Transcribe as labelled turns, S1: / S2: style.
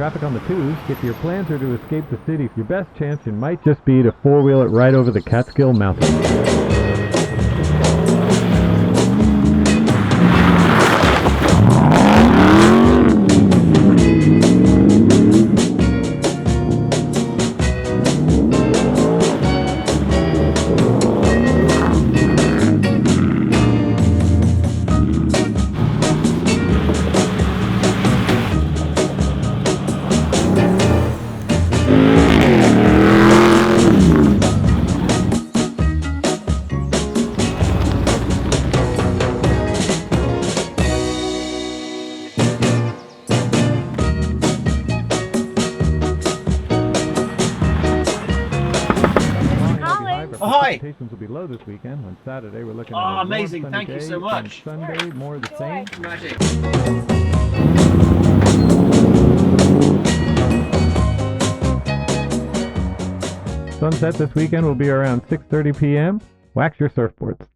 S1: traffic on the 2s. If your plans are to escape the city, your best chance it might just be to four-wheel it right over the Catskill Mountains.
S2: Ahoy!
S1: Presentations will be low this weekend. On Saturday, we're looking at
S2: Oh,
S1: a
S2: amazing.
S1: warm,
S2: Thank you
S1: sunny
S2: so
S1: day,
S2: much.
S1: and Sunday, more of the same.
S2: Magic.
S1: Sunset this weekend will be around 6:30 p.m. Wax your surfboards.